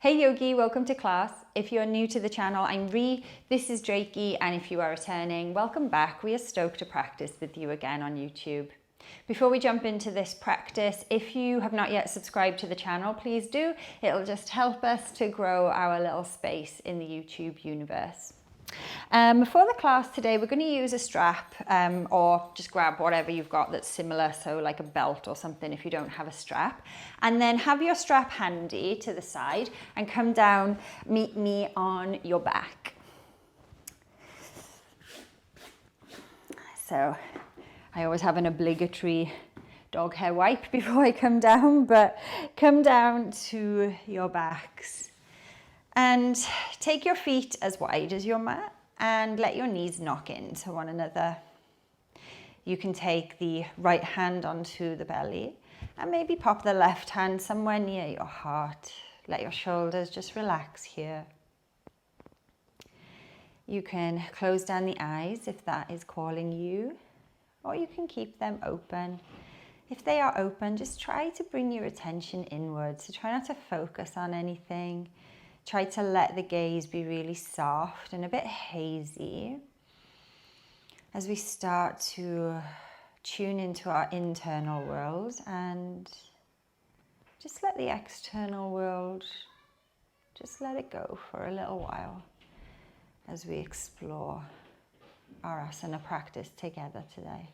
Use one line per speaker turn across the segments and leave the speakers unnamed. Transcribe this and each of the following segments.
Hey yogi, welcome to class. If you're new to the channel, I'm Ree, this is Drakey, and if you are returning, welcome back. We are stoked to practice with you again on YouTube. Before we jump into this practice, if you have not yet subscribed to the channel, please do. It'll just help us to grow our little space in the YouTube universe. For the class today, we're going to use a strap or just grab whatever you've got that's similar, so like a belt or something if you don't have a strap. And then have your strap handy to the side and come down, meet me on your back. So I always have an obligatory dog hair wipe before I come down, but come down to your backs and take your feet as wide as your mat and let your knees knock into one another. You can take the right hand onto the belly and maybe pop the left hand somewhere near your heart. Let your shoulders just relax here. You can close down the eyes if that is calling you, or you can keep them open. If they are open, just try to bring your attention inwards. So try not to focus on anything. Try to let the gaze be really soft and a bit hazy as we start to tune into our internal world and just let the external world, just let it go for a little while as we explore our asana practice together today.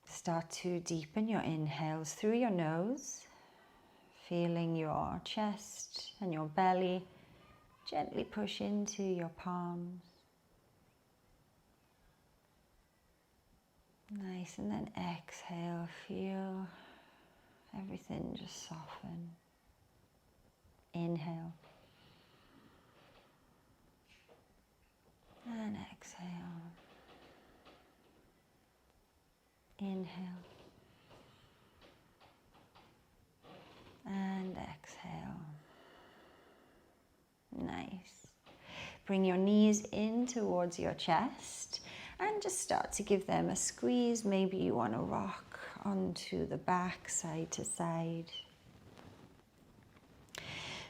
Start to deepen your inhales through your nose, feeling your chest and your belly gently push into your palms. Nice, and then exhale, feel everything just soften. Inhale. And exhale. Inhale. And exhale. Nice. Bring your knees in towards your chest and just start to give them a squeeze. Maybe you want to rock onto the back, side to side.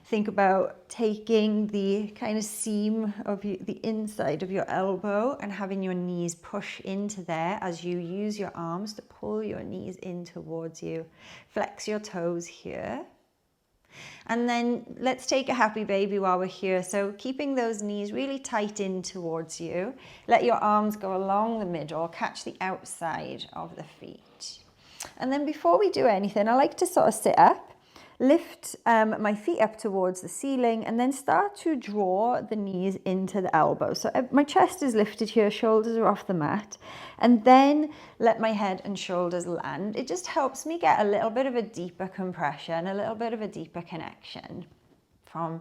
Think about taking the kind of seam of the inside of your elbow and having your knees push into there as you use your arms to pull your knees in towards you. Flex your toes here. And then let's take a happy baby while we're here. So keeping those knees really tight in towards you. Let your arms go along the middle, catch the outside of the feet. And then before we do anything, I like to sort of sit up. Lift my feet up towards the ceiling and then start to draw the knees into the elbows. So my chest is lifted here, shoulders are off the mat, and then let my head and shoulders land. It just helps me get a little bit of a deeper compression, a little bit of a deeper connection from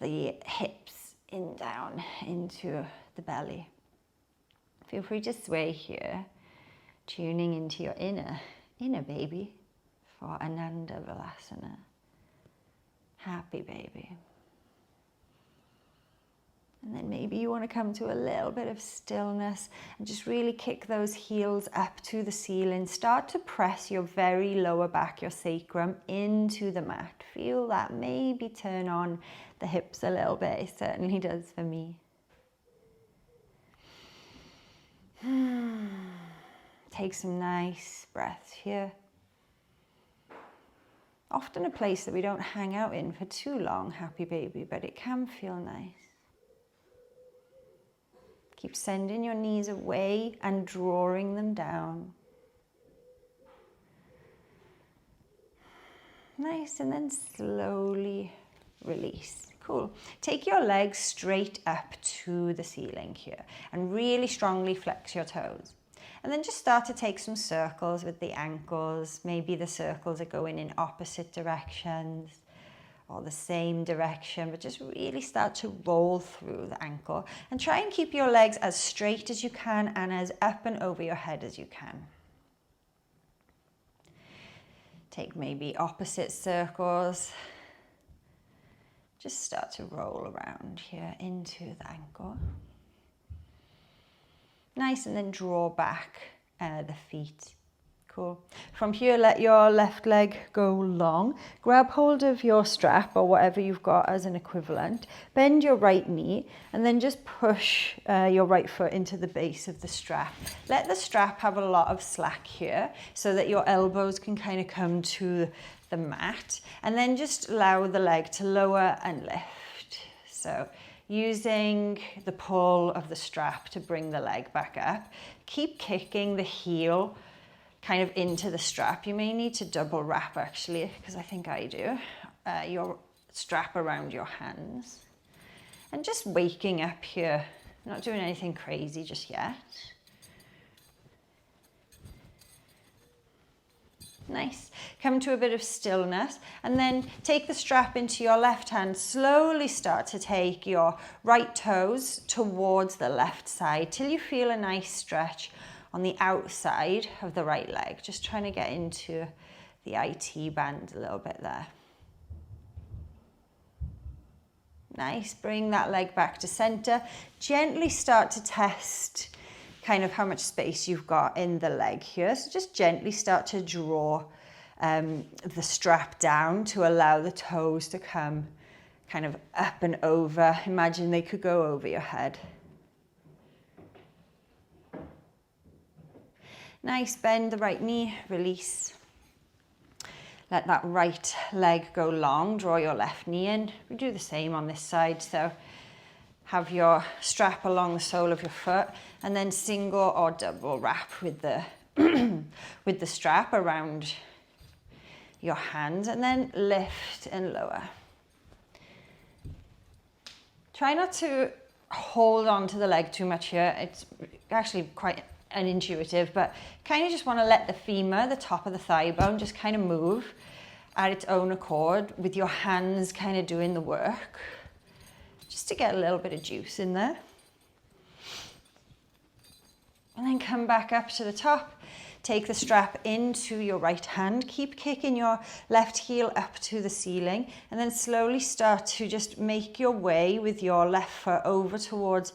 the hips in down into the belly. Feel free to sway here, tuning into your inner baby. For Ananda Vinyasa, happy baby. And then maybe you want to come to a little bit of stillness and just really kick those heels up to the ceiling. Start to press your very lower back, your sacrum, into the mat. Feel that maybe turn on the hips a little bit. It certainly does for me. Take some nice breaths here. Often a place that we don't hang out in for too long, happy baby, but it can feel nice. Keep sending your knees away and drawing them down. Nice, and then slowly release. Cool. Take your legs straight up to the ceiling here and really strongly flex your toes. And then just start to take some circles with the ankles. Maybe the circles are going in opposite directions or the same direction, but just really start to roll through the ankle and try and keep your legs as straight as you can and as up and over your head as you can. Take maybe opposite circles. Just start to roll around here into the ankle. Nice, and then draw back the feet. Cool. From here, let your left leg go long. Grab hold of your strap or whatever you've got as an equivalent. Bend your right knee and then just push your right foot into the base of the strap. Let the strap have a lot of slack here so that your elbows can kind of come to the mat, and then just allow the leg to lower and lift. So using the pull of the strap to bring the leg back up. Keep kicking the heel kind of into the strap. You may need to double wrap actually, because I think I do, your strap around your hands. And just waking up here, not doing anything crazy just yet. Nice. Come to a bit of stillness and then take the strap into your left hand. Slowly start to take your right toes towards the left side till you feel a nice stretch on the outside of the right leg. Just trying to get into the IT band a little bit there. Nice. Bring that leg back to center. Gently start to test kind of how much space you've got in the leg here. So just gently start to draw the strap down to allow the toes to come kind of up and over. Imagine they could go over your head. Nice. Bend the right knee, release. Let that right leg go long. Draw your left knee in. We do the same on this side. So have your strap along the sole of your foot and then single or double wrap with the with the strap around your hands, and then lift and lower. Try not to hold on to the leg too much here. It's actually quite unintuitive, but kind of just want to let the femur, the top of the thigh bone, just kind of move at its own accord with your hands kind of doing the work, just to get a little bit of juice in there. And then come back up to the top. Take the strap into your right hand. Keep kicking your left heel up to the ceiling, and then slowly start to just make your way with your left foot over towards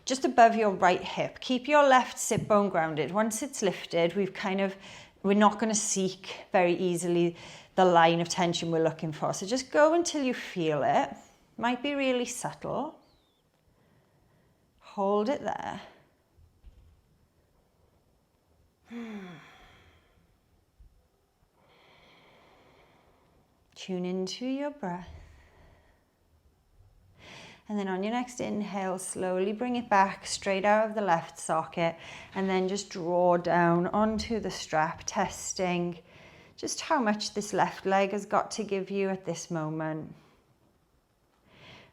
just above your right hip. Keep your left sit bone grounded. Once it's lifted, we're not going to seek very easily the line of tension we're looking for. So just go until you feel it. Might be really subtle. Hold it there. Tune into your breath. And then on your next inhale, slowly bring it back straight out of the left socket, and then just draw down onto the strap, testing just how much this left leg has got to give you at this moment.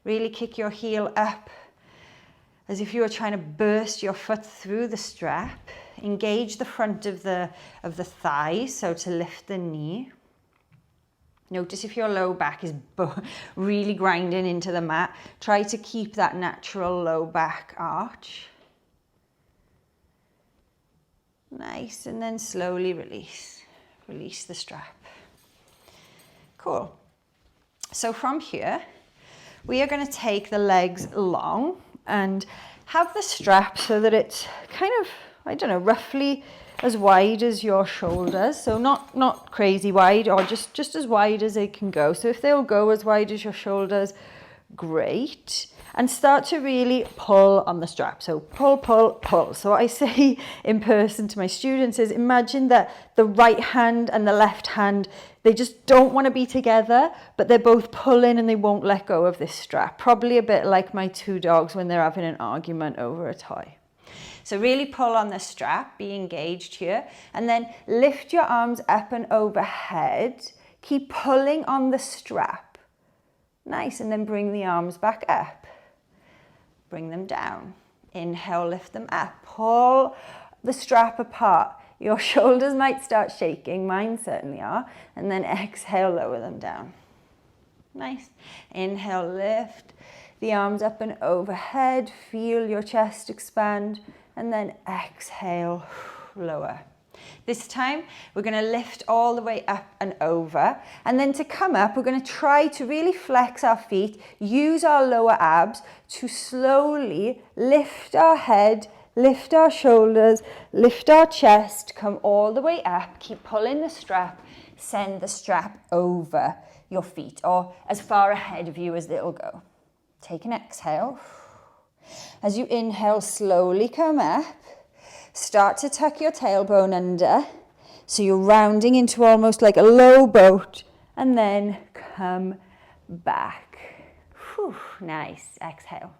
Really kick your heel up as if you were trying to burst your foot through the strap. Engage the front of the thigh, so to lift the knee. Notice if your low back is really grinding into the mat, try to keep that natural low back arch. Nice, and then slowly release. Release the strap. Cool. So from here, we are going to take the legs long and have the strap so that it's kind of, I don't know, roughly as wide as your shoulders. So not crazy wide, or just as wide as it can go. So if they'll go as wide as your shoulders, great. And start to really pull on the strap. So pull, pull, pull. So what I say in person to my students is, imagine that the right hand and the left hand, they just don't want to be together, but they're both pulling and they won't let go of this strap. Probably a bit like my two dogs when they're having an argument over a toy. So really pull on the strap, be engaged here, and then lift your arms up and overhead. Keep pulling on the strap. Nice, and then bring the arms back up. Bring them down. Inhale, lift them up. Pull the strap apart. Your shoulders might start shaking, mine certainly are, and then exhale, lower them down. Nice. Inhale, lift the arms up and overhead. Feel your chest expand. And then exhale, lower. This time, we're going to lift all the way up and over. And then to come up, we're going to try to really flex our feet, use our lower abs to slowly lift our head, lift our shoulders, lift our chest, come all the way up, keep pulling the strap, send the strap over your feet or as far ahead of you as it'll go. Take an exhale. As you inhale, slowly come up. Start to tuck your tailbone under. So you're rounding into almost like a low boat and then come back. Whew, nice. Exhale.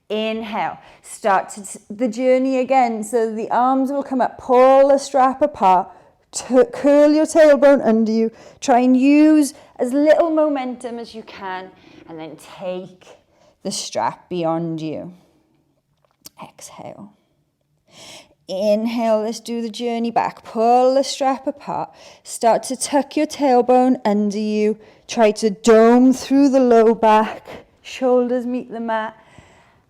Inhale. Start the journey again. So the arms will come up. Pull the strap apart. Curl your tailbone under you. Try and use as little momentum as you can. And then take the strap beyond you. Exhale. Inhale, let's do the journey back. Pull the strap apart. Start to tuck your tailbone under you. Try to dome through the low back. Shoulders meet the mat.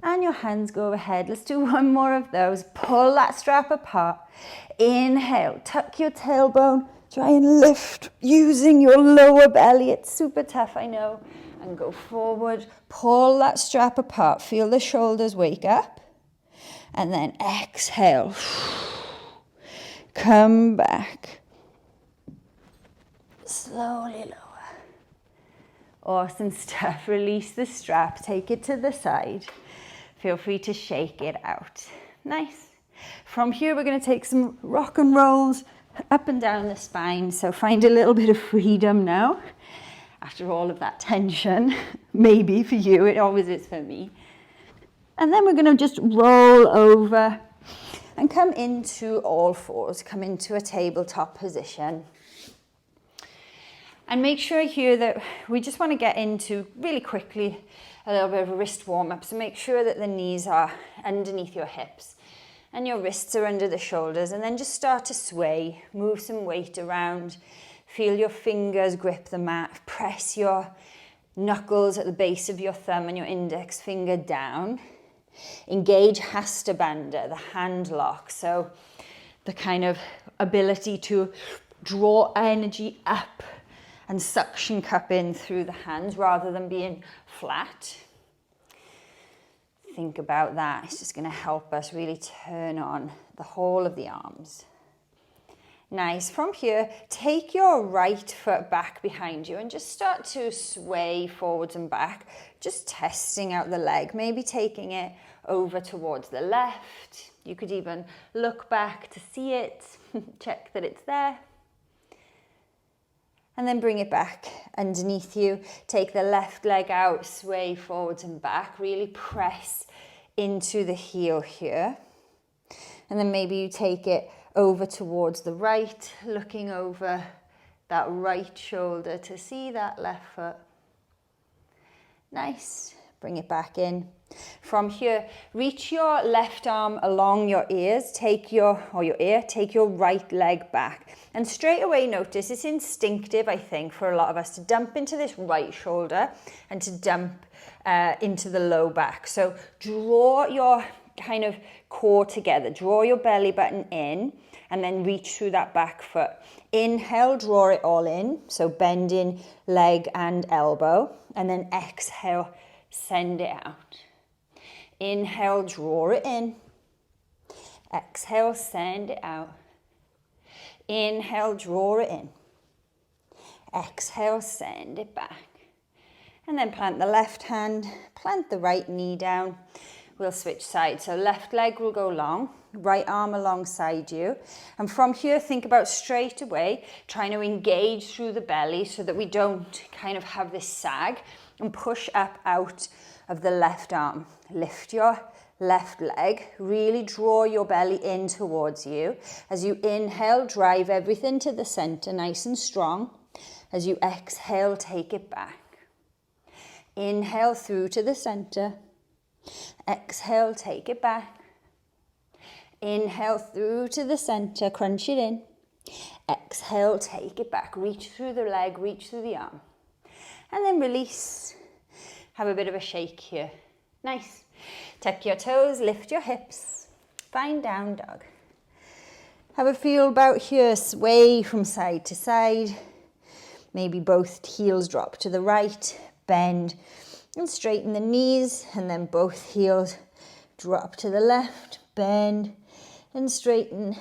And your hands go overhead. Let's do one more of those. Pull that strap apart. Inhale, tuck your tailbone. Try and lift using your lower belly. It's super tough, I know. And go forward. Pull that strap apart. Feel the shoulders wake up. And then exhale. Come back. Slowly lower. Awesome stuff. Release the strap. Take it to the side. Feel free to shake it out. Nice. From here, we're going to take some rock and rolls up and down the spine. So find a little bit of freedom now. After all of that tension, maybe for you, it always is for me. And then we're going to just roll over and come into all fours, come into a tabletop position. And make sure here that we just want to get into really quickly a little bit of a wrist warm up. So make sure that the knees are underneath your hips and your wrists are under the shoulders. And then just start to sway, move some weight around. Feel your fingers grip the mat. Press your knuckles at the base of your thumb and your index finger down. Engage Hasta Bandha, the hand lock. So the kind of ability to draw energy up and suction cup in through the hands rather than being flat. Think about that. It's just going to help us really turn on the whole of the arms. Nice. From here, take your right foot back behind you and just start to sway forwards and back, just testing out the leg, maybe taking it over towards the left. You could even look back to see it, check that it's there. And then bring it back underneath you. Take the left leg out, sway forwards and back, really press into the heel here. And then maybe you take it over towards the right, looking over that right shoulder to see that left foot. Nice. Bring it back in. From here, reach your left arm along your ears, take your right leg back. And straight away notice it's instinctive, I think, for a lot of us to dump into this right shoulder and to dump into the low back. So draw your kind of core together, draw your belly button in, and then reach through that back foot. Inhale, draw it all in, so bend in leg and elbow, and then exhale, send it out. Inhale, draw it in. Exhale, send it out. Inhale, draw it in. Exhale, send it back. And then plant the left hand, plant the right knee down. We'll switch sides. So left leg will go long, right arm alongside you. And from here, think about straight away, trying to engage through the belly so that we don't kind of have this sag, and push up out of the left arm. Lift your left leg, really draw your belly in towards you. As you inhale, drive everything to the center, nice and strong. As you exhale, take it back. Inhale through to the center. Exhale, take it back. Inhale through to the center, crunch it in. Exhale, take it back. Reach through the leg, reach through the arm. And then release. Have a bit of a shake here. Nice. Tuck your toes, lift your hips. Find down dog. Have a feel about here, sway from side to side. Maybe both heels drop to the right, bend and straighten the knees, and then both heels drop to the left, bend and straighten.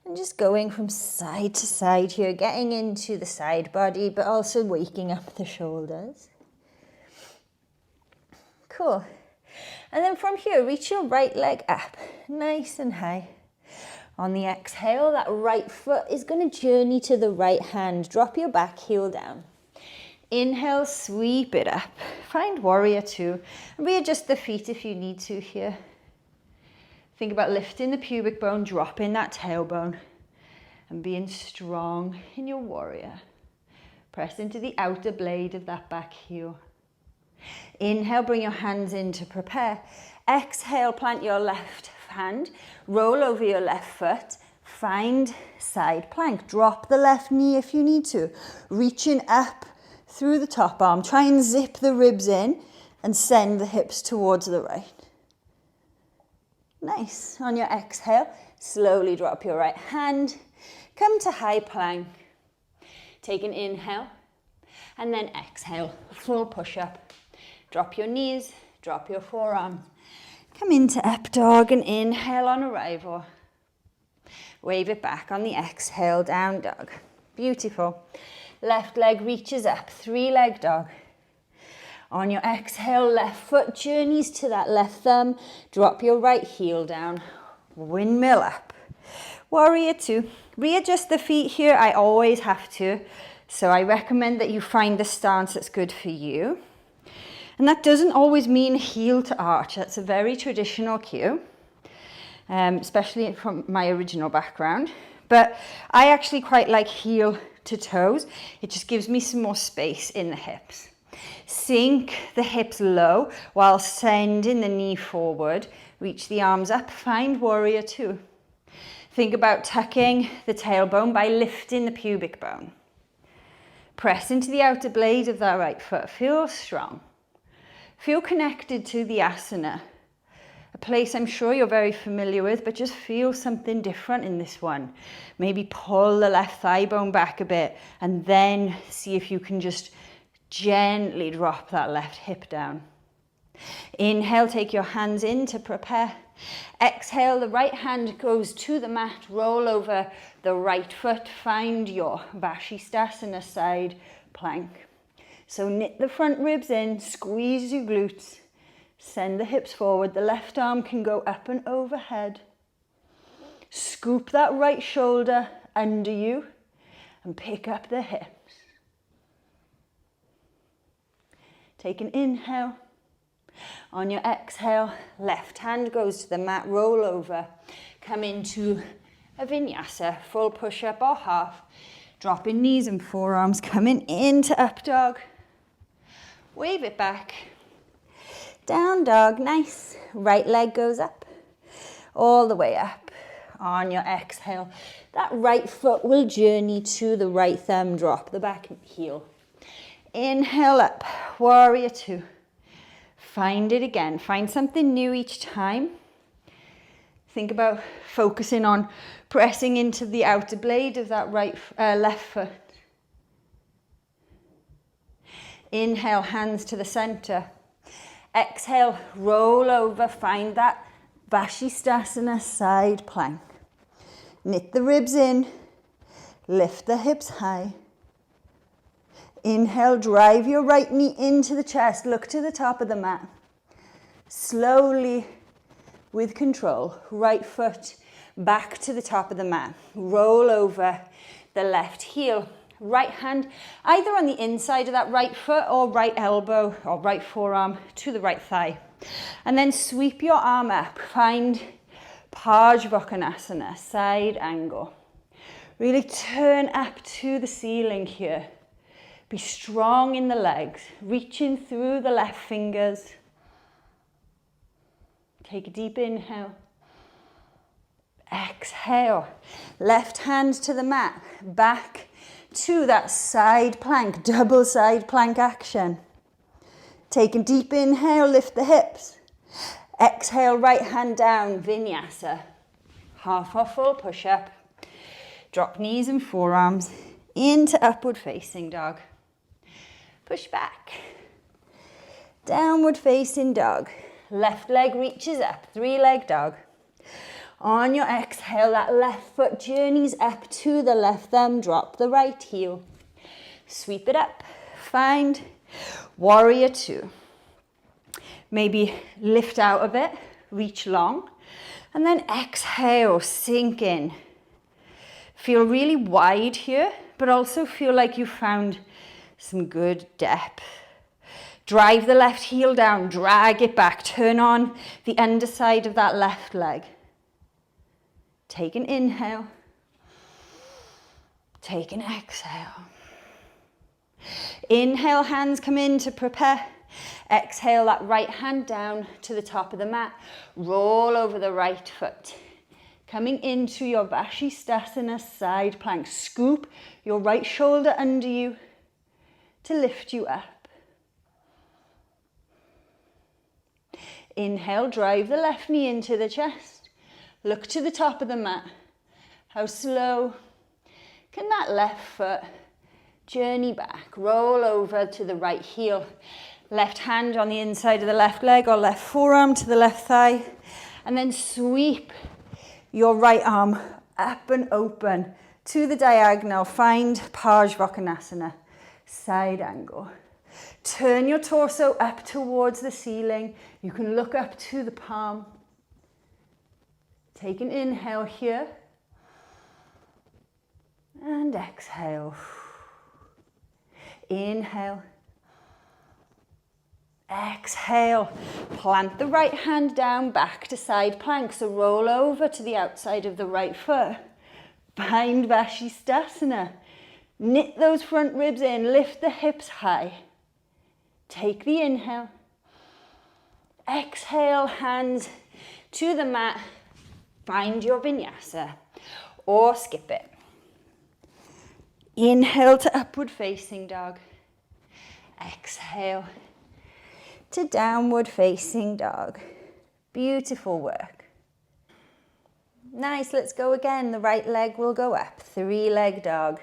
And just going from side to side here, getting into the side body, but also waking up the shoulders. Cool. And then from here, reach your right leg up, nice and high. On the exhale, that right foot is going to journey to the right hand. Drop your back heel down. Inhale, sweep it up. Find warrior two. Readjust the feet if you need to here. Think about lifting the pubic bone, dropping that tailbone, and being strong in your warrior. Press into the outer blade of that back heel. Inhale, bring your hands in to prepare. Exhale, plant your left hand, roll over your left foot, find side plank. Drop the left knee if you need to. Reaching up through the top arm. Try and zip the ribs in and send the hips towards the right. Nice. On your exhale, slowly drop your right hand. Come to high plank. Take an inhale and then exhale, full push-up. Drop your knees, drop your forearms. Come into up dog and inhale on arrival. Wave it back on the exhale, down dog. Beautiful. Left leg reaches up, three-leg dog. On your exhale, left foot journeys to that left thumb. Drop your right heel down. Windmill up. Warrior two. Readjust the feet here. I always have to. So I recommend that you find the stance that's good for you. And that doesn't always mean heel to arch. That's a very traditional cue, especially from my original background. But I actually quite like heel to toes. It just gives me some more space in the hips. Sink the hips low while sending the knee forward. Reach the arms up, find warrior two. Think about tucking the tailbone by lifting the pubic bone. Press into the outer blade of that right foot. Feel strong. Feel connected to the asana, a place I'm sure you're very familiar with, but just feel something different in this one. Maybe pull the left thigh bone back a bit and then see if you can just gently drop that left hip down. Inhale, take your hands in to prepare. Exhale, the right hand goes to the mat, roll over the right foot, find your Vashisthasana side plank. So knit the front ribs in, squeeze your glutes, send the hips forward. The left arm can go up and overhead. Scoop that right shoulder under you and pick up the hips. Take an inhale. On your exhale, left hand goes to the mat, roll over. Come into a vinyasa, full push-up or half. Dropping knees and forearms, coming into up dog. Wave it back. Down dog, nice. Right leg goes up, all the way up. On your exhale, that right foot will journey to the right thumb, drop the back heel. Inhale up, warrior two. Find it again, find something new each time. Think about focusing on pressing into the outer blade of that left foot. Inhale, hands to the center. Exhale, roll over, find that Vashisthasana side plank. Knit the ribs in, lift the hips high. Inhale, drive your right knee into the chest, look to the top of the mat. Slowly, with control, right foot back to the top of the mat. Roll over the left heel. Right hand either on the inside of that right foot or right elbow or right forearm to the right thigh. And then sweep your arm up. Find Parsvakonasana, side angle. Really turn up to the ceiling here. Be strong in the legs, reaching through the left fingers. Take a deep inhale. Exhale. Left hand to the mat, back to that side plank, double side plank action. Take a deep inhale, lift the hips. Exhale, right hand down, vinyasa. Half or full push-up. Drop knees and forearms into upward facing dog. Push back. Downward facing dog. left leg reaches up, 3-leg dog. On your exhale, that left foot journeys up to the left thumb, drop the right heel. Sweep it up, find warrior 2. Maybe lift out of it, reach long, and then exhale, sink in. Feel really wide here, but also feel like you found some good depth. Drive the left heel down, drag it back, turn on the underside of that left leg. Take an inhale, take an exhale. Inhale, hands come in to prepare. Exhale, that right hand down to the top of the mat. Roll over the right foot. Coming into your Vashisthasana side plank. Scoop your right shoulder under you to lift you up. Inhale, drive the left knee into the chest. Look to the top of the mat. How slow can that left foot journey back? Roll over to the right heel. Left hand on the inside of the left leg or left forearm to the left thigh. And then sweep your right arm up and open to the diagonal. Find Parsvakonasana, side angle. Turn your torso up towards the ceiling. You can look up to the palm. Take an inhale here. And exhale. Inhale. Exhale. Plant the right hand down, back to side plank. So roll over to the outside of the right foot. Find Vashisthasana. Knit those front ribs in. Lift the hips high. Take the inhale. Exhale, hands to the mat. Find your vinyasa or skip it. Inhale to upward facing dog. Exhale to downward facing dog. Beautiful work. Nice, let's go again. The right leg will go up, 3-leg dog.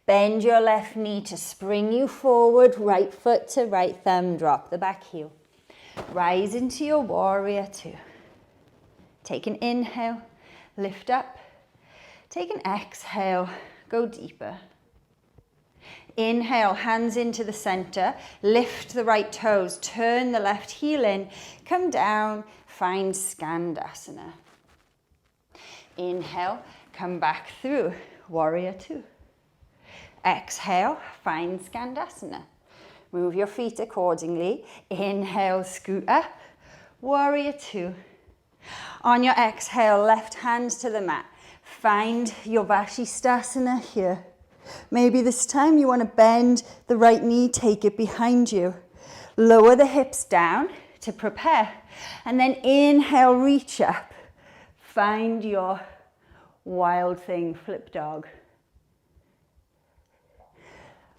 Bend your left knee to spring you forward, right foot to right thumb, drop the back heel. Rise into your warrior 2. Take an inhale, lift up. Take an exhale, go deeper. Inhale, hands into the center, lift the right toes, turn the left heel in, come down, find Skandasana. Inhale, come back through, warrior 2. Exhale, find Skandasana. Move your feet accordingly. Inhale, scoot up, warrior 2. On your exhale, left hand to the mat. Find your Vashisthasana here. Maybe this time you want to bend the right knee, take it behind you. Lower the hips down to prepare. And then inhale, reach up. Find your wild thing, flip dog.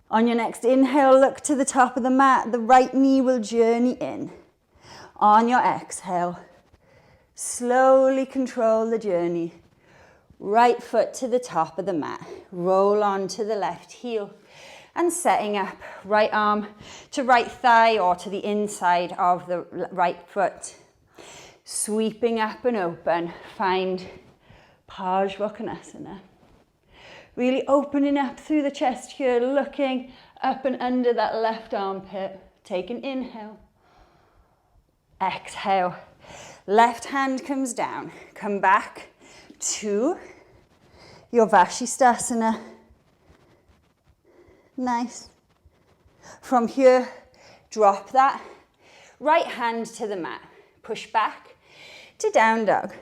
On your next inhale, look to the top of the mat. The right knee will journey in. On your exhale, slowly control the journey. Right foot to the top of the mat. Roll on to the left heel. And setting up, right arm to right thigh or to the inside of the right foot. Sweeping up and open. Find Parsvakonasana. Really opening up through the chest here, looking up and under that left armpit. Take an inhale. Exhale. Left hand comes down. Come back to your Vashisthasana. Nice. From here, drop that right hand to the mat. Push back to down dog.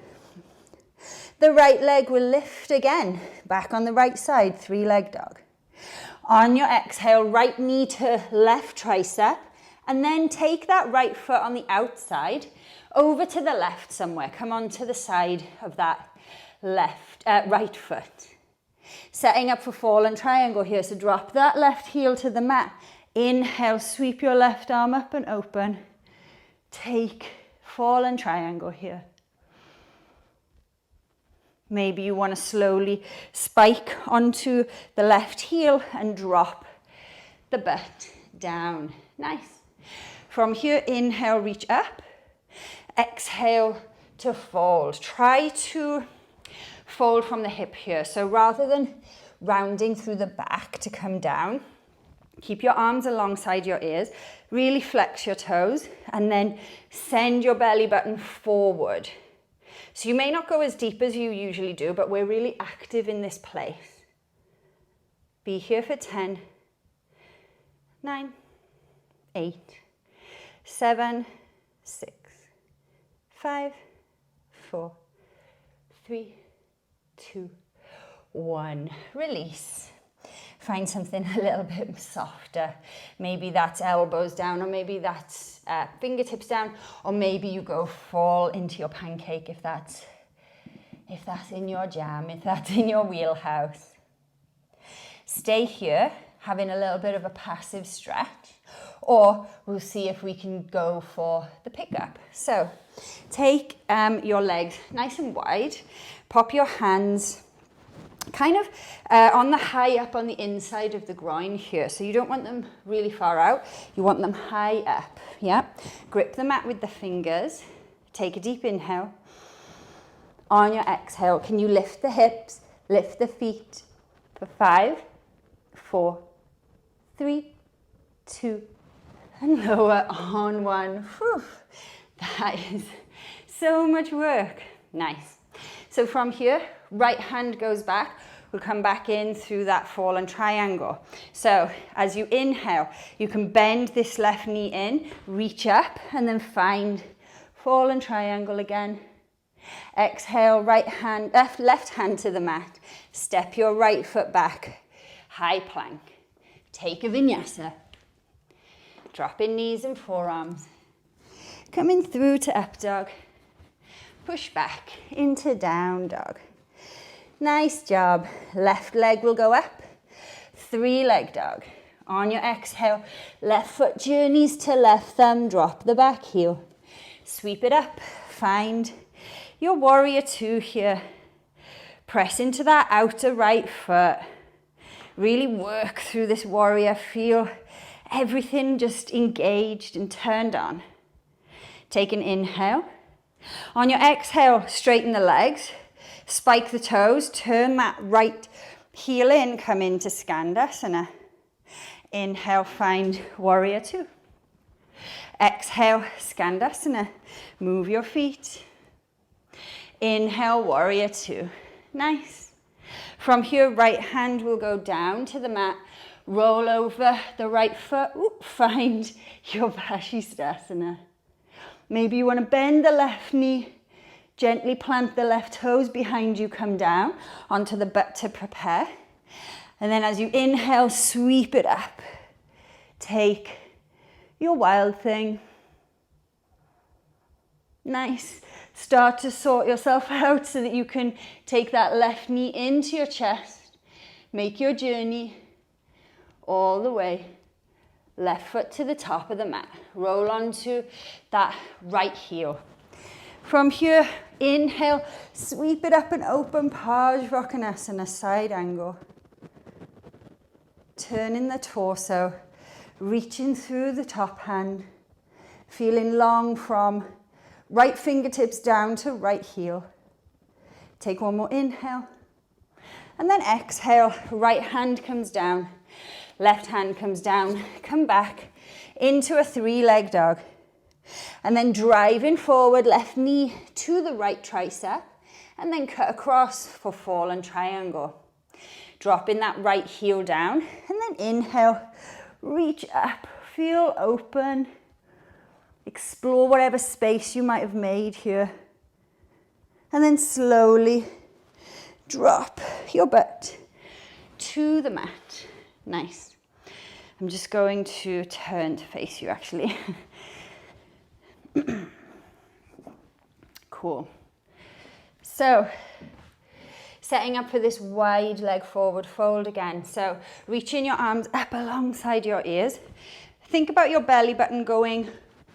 The right leg will lift again. Back on the right side, 3-leg dog. On your exhale, right knee to left tricep. And then take that right foot on the outside over to the left somewhere. Come on to the side of that right foot. Setting up for fallen triangle here. So drop that left heel to the mat. Inhale, sweep your left arm up and open. Take fallen triangle here. Maybe you want to slowly spike onto the left heel and drop the butt down. Nice. From here, inhale, reach up. Exhale to fold. Try to fold from the hip here. So rather than rounding through the back to come down, keep your arms alongside your ears, really flex your toes, and then send your belly button forward. So you may not go as deep as you usually do, but we're really active in this place. Be here for 10, 9, 8, 7, 6, 5, 4, 3, 2, 1. Release. Find something a little bit softer. Maybe that's elbows down, or maybe that's fingertips down, or maybe you go fall into your pancake if that's in your jam, if that's in your wheelhouse. Stay here, having a little bit of a passive stretch, or we'll see if we can go for the pickup. So take your legs nice and wide, pop your hands kind of on the high up on the inside of the groin here. So you don't want them really far out, you want them high up, yeah? Grip the mat with the fingers, take a deep inhale. On your exhale, can you lift the hips, lift the feet for 5, 4, 3, 2, and lower on 1. Whew. That is so much work. Nice. So from here, right hand goes back. We'll come back in through that fallen triangle. So as you inhale, you can bend this left knee in, reach up, and then find fallen triangle again. Exhale, right hand, left hand to the mat. Step your right foot back. High plank. Take a vinyasa. Drop in knees and forearms. Coming through to up dog. Push back into down dog. Nice job. Left leg will go up. 3-leg dog. On your exhale, left foot journeys to left thumb. Drop the back heel. Sweep it up. Find your warrior 2 here. Press into that outer right foot. Really work through this warrior. Feel everything just engaged and turned on. Take an inhale. On your exhale, straighten the legs, spike the toes, turn that right heel in, come into Skandasana. Inhale, find warrior 2. Exhale, Skandasana. Move your feet. Inhale, warrior 2. Nice. From here, right hand will go down to the mat. Roll over the right foot. Find your Vashisthasana. Maybe you want to bend the left knee, gently plant the left toes behind you, come down onto the butt to prepare. And then as you inhale, sweep it up. Take your wild thing. Nice. Start to sort yourself out so that you can take that left knee into your chest. Make your journey all the way. Left foot to the top of the mat. Roll onto that right heel. From here, inhale, sweep it up and open, Parsvakonasana, side angle. Turning the torso, reaching through the top hand, feeling long from right fingertips down to right heel. Take one more inhale. And then exhale, right hand comes down. Left hand comes down, come back into a 3-leg dog. And then driving forward, left knee to the right tricep, and then cut across for fallen triangle. Dropping that right heel down, and then inhale, reach up, feel open. Explore whatever space you might have made here. And then slowly drop your butt to the mat. Nice. I'm just going to turn to face you actually. Cool. So, setting up for this wide leg forward fold again. So, reaching your arms up alongside your ears. Think about your belly button going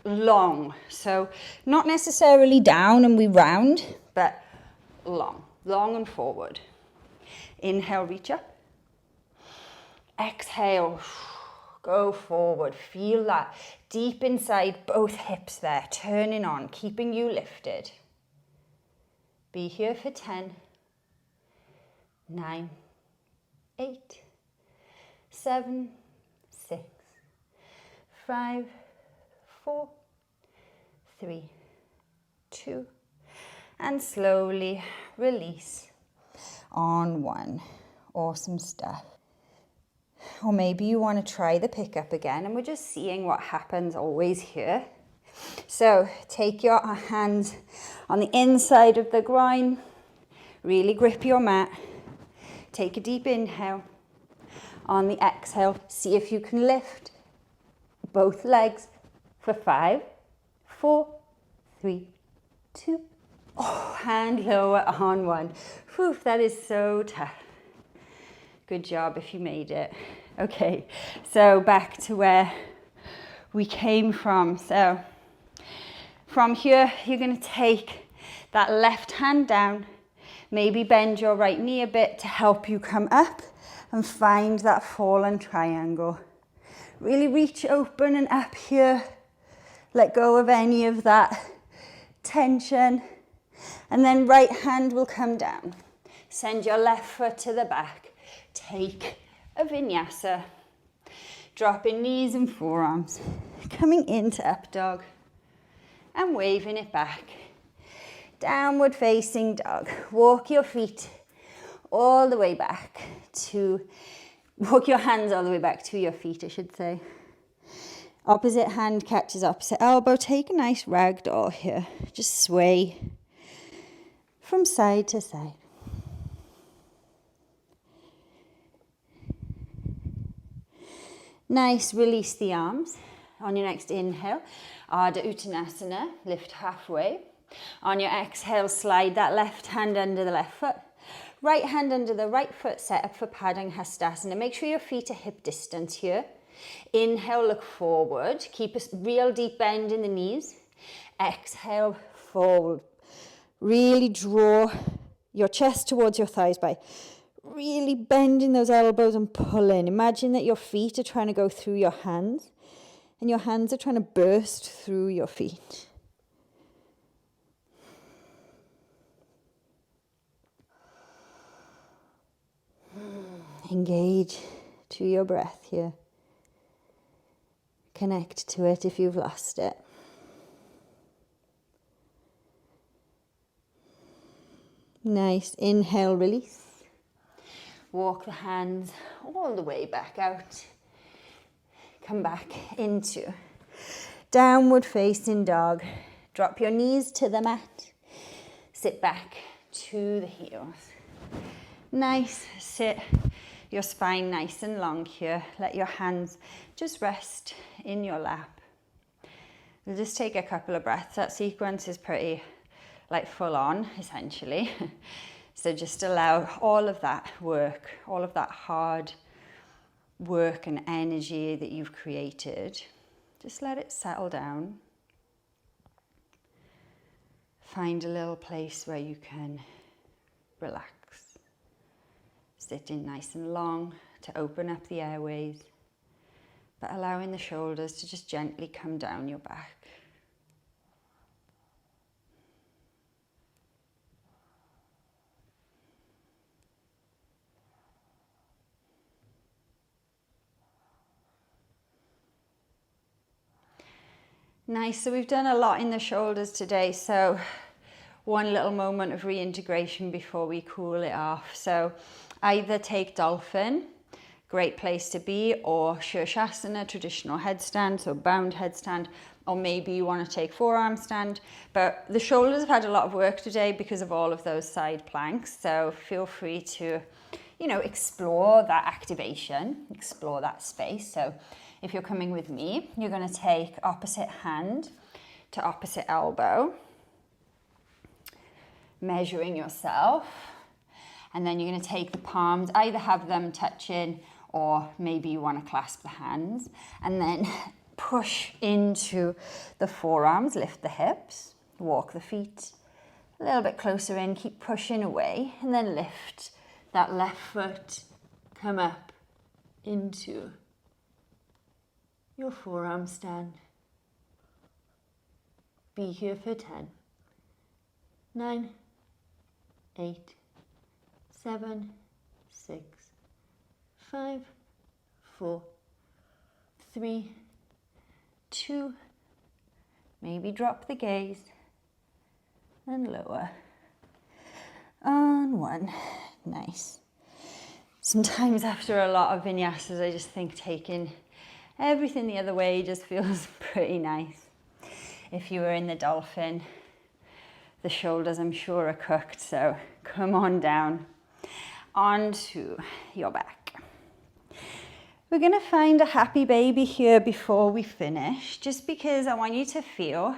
long. So, not necessarily down and we round, but long and forward. Inhale, reach up. Exhale. Go forward. Feel that deep inside both hips there, turning on, keeping you lifted. Be here for 10, 9, 8, 7, 6, 5, 4, 3, 2, and slowly release on 1. Awesome stuff. Or maybe you want to try the pickup again, and we're just seeing what happens always here. So take your hands on the inside of the groin, really grip your mat. Take a deep inhale. On the exhale, see if you can lift both legs for 5, 4, 3, 2. Oh, and lower on 1. Whew, that is so tough. Good job if you made it. Okay, so back to where we came from. So from here, you're going to take that left hand down, maybe bend your right knee a bit to help you come up and find that fallen triangle. Really reach open and up here. Let go of any of that tension. And then right hand will come down. Send your left foot to the back. Take a vinyasa. Dropping knees and forearms. Coming into up dog. And waving it back. Downward facing dog. Walk your feet all the way back to, walk your hands all the way back to your feet, I should say. Opposite hand catches opposite elbow. Take a nice ragdoll here. Just sway from side to side. Nice, release the arms. On your next inhale, Ardha Uttanasana, lift halfway. On your exhale, slide that left hand under the left foot. Right hand under the right foot, set up for Padangusthasana. Make sure your feet are hip distance here. Inhale, look forward. Keep a real deep bend in the knees. Exhale, forward. Really draw your chest towards your thighs by really bending those elbows and pulling. Imagine that your feet are trying to go through your hands and your hands are trying to burst through your feet. Engage to your breath here. Connect to it if you've lost it. Nice. Inhale, release. Walk the hands all the way back out. Come back into downward facing dog. Drop your knees to the mat. Sit back to the heels. Nice. Sit your spine nice and long here. Let your hands just rest in your lap. We'll just take a couple of breaths. That sequence is pretty like full on, essentially. So just allow all of that work, all of that hard work and energy that you've created, just let it settle down. Find a little place where you can relax. Sitting nice and long to open up the airways, but allowing the shoulders to just gently come down your back. Nice, so we've done a lot in the shoulders today, so one little moment of reintegration before we cool it off. So either take dolphin, great place to be, or Shirshasana, traditional headstand, so bound headstand, or maybe you want to take forearm stand. But the shoulders have had a lot of work today because of all of those side planks, so feel free to, explore that activation, explore that space. So if you're coming with me, you're going to take opposite hand to opposite elbow, measuring yourself, and then you're going to take the palms, either have them touching or maybe you want to clasp the hands, and then push into the forearms, lift the hips, walk the feet a little bit closer in, keep pushing away, and then lift that left foot, come up into
your forearm stand. Be here for 10, 9, 8, 7, 6, 5, 4, 3, 2, maybe drop the gaze and lower. On 1, nice. Sometimes after a lot of vinyasas, I just think taking everything the other way just feels pretty nice. If you were in the dolphin, the shoulders I'm sure are cooked, so come on down onto your back. We're going to find a happy baby here before we finish, just because I want you to feel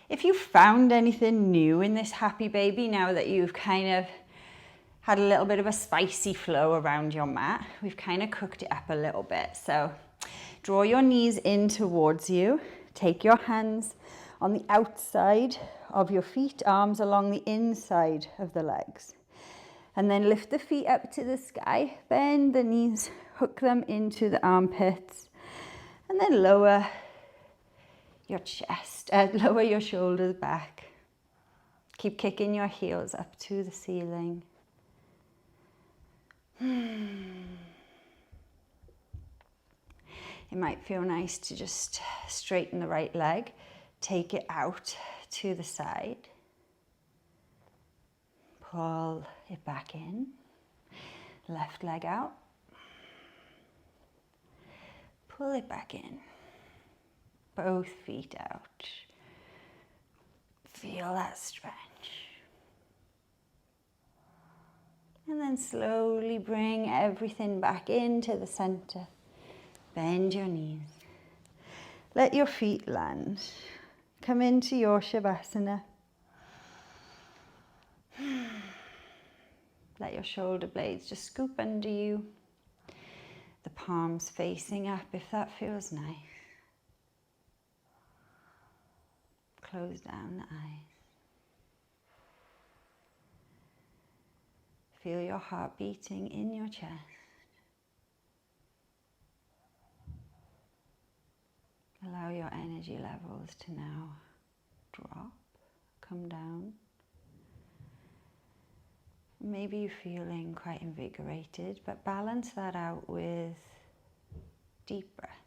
if you found anything new in this happy baby now that you've kind of had a little bit of a spicy flow around your mat. We've kind of cooked it up a little bit. So draw your knees in towards you. Take your hands on the outside of your feet, arms along the inside of the legs. And then lift the feet up to the sky. Bend the knees, hook them into the armpits. And then lower your chest, lower your shoulders back. Keep kicking your heels up to the ceiling. It might feel nice to just straighten the right leg, take it out to the side, pull it back in, left leg out, pull it back in, both feet out, feel that stretch. And then slowly bring everything back into the center. Bend your knees. Let your feet land. Come into your savasana. Let your shoulder blades just scoop under you. The palms facing up if that feels nice. Close down the eyes. Feel your heart beating in your chest. Allow your energy levels to now drop, come down. Maybe you're feeling quite invigorated, but balance that out with deep breaths.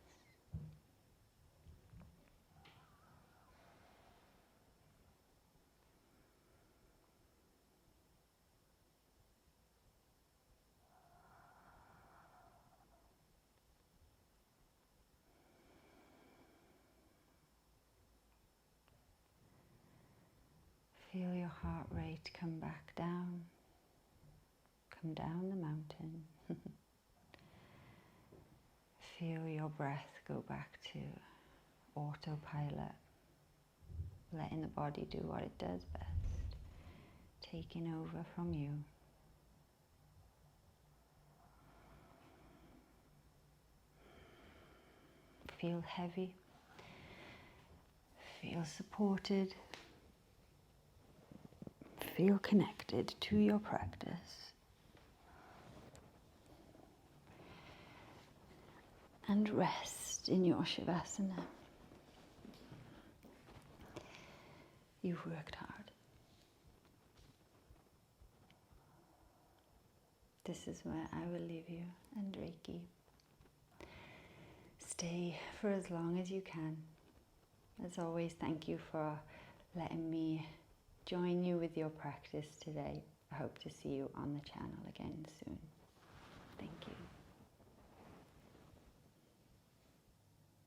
Feel your heart rate come back down. Come down the mountain. Feel your breath go back to autopilot, letting the body do what it does best, taking over from you. Feel heavy, feel supported, feel connected to your practice. And rest in your shavasana. You've worked hard. This is where I will leave you, and Reiki. Stay for as long as you can. As always, thank you for letting me join you with your practice today. I hope to see you on the channel again soon. Thank you.